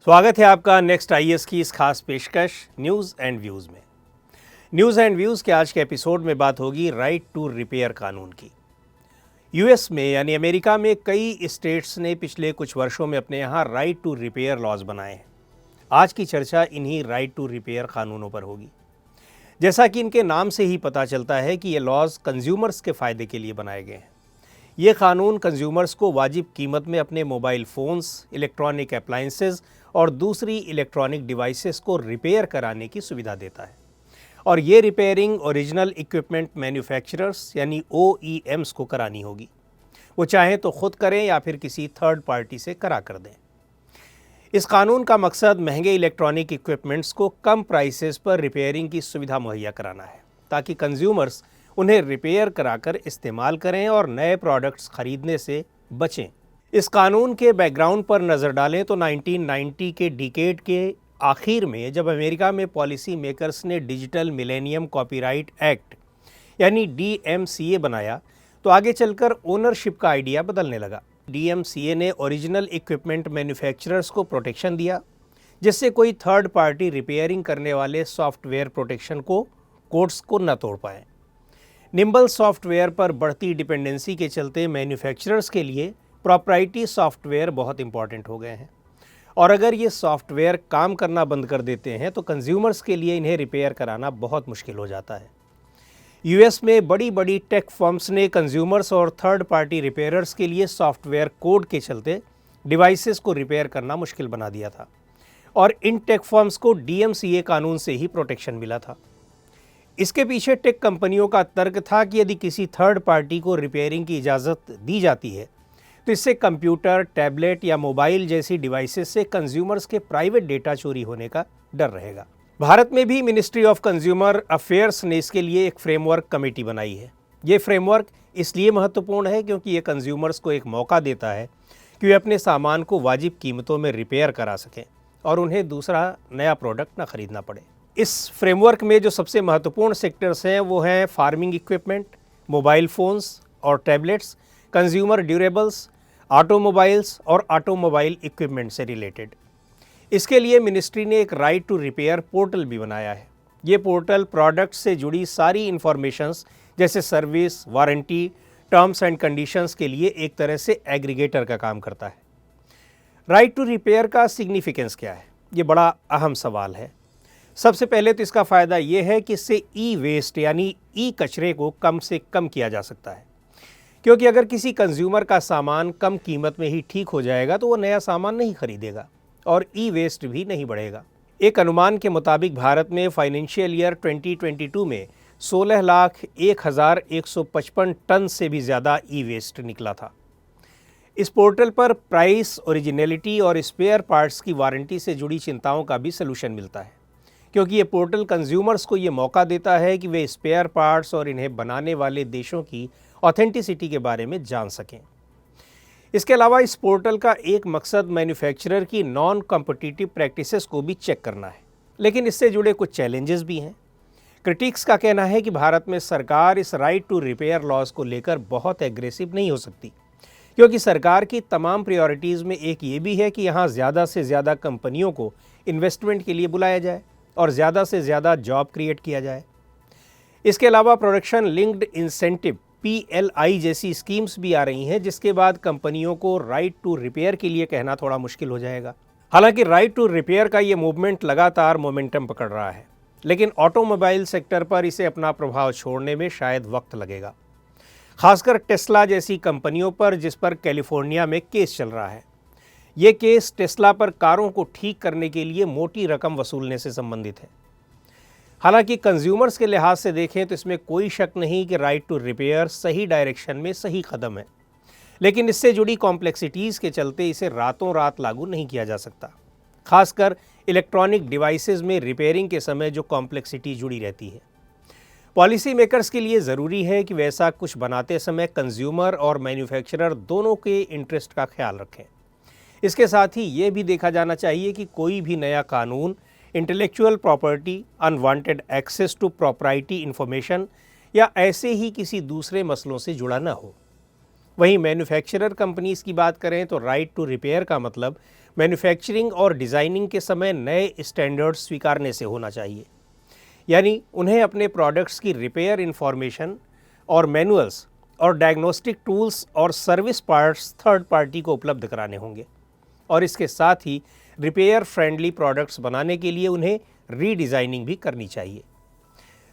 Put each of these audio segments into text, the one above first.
स्वागत है आपका नेक्स्ट आईएएस की इस खास पेशकश न्यूज़ एंड व्यूज़ में। न्यूज़ एंड व्यूज़ के आज के एपिसोड में बात होगी राइट टू रिपेयर कानून की। यूएस में यानी अमेरिका में कई स्टेट्स ने पिछले कुछ वर्षों में अपने यहाँ राइट टू रिपेयर लॉज बनाए हैं। आज की चर्चा इन्हीं राइट टू रिपेयर कानूनों पर होगी। जैसा कि इनके नाम से ही पता चलता है कि ये लॉज कंज्यूमर्स के फ़ायदे के लिए बनाए गए हैं। ये कानून कंज्यूमर्स को वाजिब कीमत में अपने मोबाइल फ़ोन्स, इलेक्ट्रॉनिक अप्लायंसेस और दूसरी इलेक्ट्रॉनिक डिवाइसेस को रिपेयर कराने की सुविधा देता है। और ये रिपेयरिंग ओरिजिनल इक्विपमेंट मैन्युफैक्चरर्स यानी OEMs को करानी होगी। वो चाहें तो खुद करें या फिर किसी थर्ड पार्टी से करा कर दें। इस कानून का मकसद महंगे इलेक्ट्रॉनिक इक्विपमेंट्स को कम प्राइसेस पर रिपेयरिंग की सुविधा मुहैया कराना है, ताकि कंज्यूमर्स उन्हें रिपेयर कराकर इस्तेमाल करें और नए प्रोडक्ट्स खरीदने से बचें। इस कानून के बैकग्राउंड पर नज़र डालें तो 1990 के डिकेड के आखिर में जब अमेरिका में पॉलिसी मेकर्स ने डिजिटल मिलेनियम कॉपीराइट एक्ट यानी DMCA बनाया, तो आगे चलकर ओनरशिप का आइडिया बदलने लगा। DMCA ने ओरिजिनल इक्विपमेंट मैन्युफैक्चरर्स को प्रोटेक्शन दिया, जिससे कोई थर्ड पार्टी रिपेयरिंग करने वाले सॉफ्टवेयर प्रोटेक्शन कोड्स को न तोड़ पाए। निम्बल सॉफ्टवेयर पर बढ़ती डिपेंडेंसी के चलते मैन्युफैक्चरर्स के लिए प्रॉपराइटी सॉफ्टवेयर बहुत इंपॉर्टेंट हो गए हैं, और अगर ये सॉफ्टवेयर काम करना बंद कर देते हैं तो कंज्यूमर्स के लिए इन्हें रिपेयर कराना बहुत मुश्किल हो जाता है। यूएस में बड़ी बड़ी टेक फर्म्स ने कंज्यूमर्स और थर्ड पार्टी रिपेयरर्स के लिए सॉफ्टवेयर कोड के चलते डिवाइसेस को रिपेयर करना मुश्किल बना दिया था, और इन टेक फर्म्स को DMCA कानून से ही प्रोटेक्शन मिला था। इसके पीछे टेक कंपनियों का तर्क था कि यदि किसी थर्ड पार्टी को रिपेयरिंग की इजाज़त दी जाती है तो इससे कंप्यूटर, टैबलेट या मोबाइल जैसी डिवाइसेस से कंज्यूमर्स के प्राइवेट डेटा चोरी होने का डर रहेगा। भारत में भी मिनिस्ट्री ऑफ कंज्यूमर अफेयर्स ने इसके लिए एक फ्रेमवर्क कमेटी बनाई है। ये फ्रेमवर्क इसलिए महत्वपूर्ण है क्योंकि ये कंज्यूमर्स को एक मौका देता है कि वे अपने सामान को वाजिब कीमतों में रिपेयर करा सकें और उन्हें दूसरा नया प्रोडक्ट ना खरीदना पड़े। इस फ्रेमवर्क में जो सबसे महत्वपूर्ण सेक्टर्स हैं वो हैं फार्मिंग इक्विपमेंट, मोबाइल फ़ोन्स और टैबलेट्स, कंज्यूमर ड्यूरेबल्स, ऑटोमोबाइल्स और ऑटोमोबाइल इक्विपमेंट से रिलेटेड। इसके लिए मिनिस्ट्री ने एक राइट टू रिपेयर पोर्टल भी बनाया है। ये पोर्टल प्रोडक्ट से जुड़ी सारी इन्फॉर्मेशंस जैसे service, warranty, terms and conditions के लिए एक तरह से एग्रीगेटर का काम करता है। राइट टू रिपेयर का सिग्निफिकेंस क्या है? ये बड़ा अहम सवाल है। सबसे पहले तो इसका फ़ायदा ये है कि इससे वेस्ट यानी कचरे को कम से कम किया जा सकता है, क्योंकि अगर किसी कंज्यूमर का सामान कम कीमत में ही ठीक हो जाएगा तो वो नया सामान नहीं खरीदेगा और वेस्ट भी नहीं बढ़ेगा। एक अनुमान के मुताबिक भारत में फाइनेंशियल ईयर 2022 में 16,01,155 टन से भी ज़्यादा वेस्ट निकला था। इस पोर्टल पर प्राइस, ओरिजिनलिटी और स्पेयर पार्ट्स की वारंटी से जुड़ी चिंताओं का भी सलूशन मिलता है, क्योंकि ये पोर्टल कंज्यूमर्स को ये मौका देता है कि वे स्पेयर पार्ट्स और इन्हें बनाने वाले देशों की ऑथेंटिसिटी के बारे में जान सकें। इसके अलावा इस पोर्टल का एक मकसद मैन्युफैक्चरर की नॉन कॉम्पिटिटिव प्रैक्टिसेस को भी चेक करना है, लेकिन इससे जुड़े कुछ चैलेंजेस भी हैं। क्रिटिक्स का कहना है कि भारत में सरकार इस राइट टू रिपेयर लॉज को लेकर बहुत एग्रेसिव नहीं हो सकती, क्योंकि सरकार की तमाम प्रायोरिटीज़ में एक ये भी है कि यहाँ ज़्यादा से ज़्यादा कंपनियों को इन्वेस्टमेंट के लिए बुलाया जाए और ज़्यादा से ज़्यादा जॉब क्रिएट किया जाए। इसके अलावा प्रोडक्शन लिंक्ड इंसेंटिव PLI जैसी स्कीम्स भी आ रही हैं, जिसके बाद कंपनियों को राइट टू रिपेयर के लिए कहना थोड़ा मुश्किल हो जाएगा। हालांकि राइट टू रिपेयर का ये मूवमेंट लगातार मोमेंटम पकड़ रहा है, लेकिन ऑटोमोबाइल सेक्टर पर इसे अपना प्रभाव छोड़ने में शायद वक्त लगेगा, खासकर टेस्ला जैसी कंपनियों पर, जिस पर कैलिफोर्निया में केस चल रहा है। ये केस टेस्ला पर कारों को ठीक करने के लिए मोटी रकम वसूलने से संबंधित है। हालांकि कंज्यूमर्स के लिहाज से देखें तो इसमें कोई शक नहीं कि राइट टू रिपेयर सही डायरेक्शन में सही कदम है, लेकिन इससे जुड़ी कॉम्प्लेक्सिटीज़ के चलते इसे रातों रात लागू नहीं किया जा सकता, खासकर इलेक्ट्रॉनिक डिवाइसेस में रिपेयरिंग के समय जो कॉम्प्लेक्सिटी जुड़ी रहती है। पॉलिसी मेकर्स के लिए ज़रूरी है कि वैसा कुछ बनाते समय कंज्यूमर और मैन्युफैक्चरर दोनों के इंटरेस्ट का ख्याल रखें। इसके साथ ही ये भी देखा जाना चाहिए कि कोई भी नया कानून intellectual property, unwanted access to proprietary information या ऐसे ही किसी दूसरे मसलों से जुड़ा ना हो। वहीं मैन्युफैक्चरर कंपनीज़ की बात करें तो राइट टू रिपेयर का मतलब मैन्युफैक्चरिंग और डिज़ाइनिंग के समय नए स्टैंडर्ड्स स्वीकारने से होना चाहिए, यानी उन्हें अपने प्रोडक्ट्स की रिपेयर इंफॉर्मेशन और मैनुअल्स और डायग्नोस्टिक टूल्स और सर्विस पार्ट्स थर्ड पार्टी को उपलब्ध कराने होंगे। और इसके साथ ही रिपेयर फ्रेंडली प्रोडक्ट्स बनाने के लिए उन्हें रीडिज़ाइनिंग भी करनी चाहिए।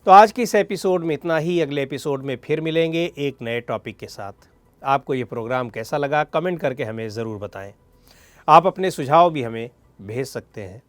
तो आज के इस एपिसोड में इतना ही। अगले एपिसोड में फिर मिलेंगे एक नए टॉपिक के साथ। आपको ये प्रोग्राम कैसा लगा कमेंट करके हमें ज़रूर बताएं। आप अपने सुझाव भी हमें भेज सकते हैं।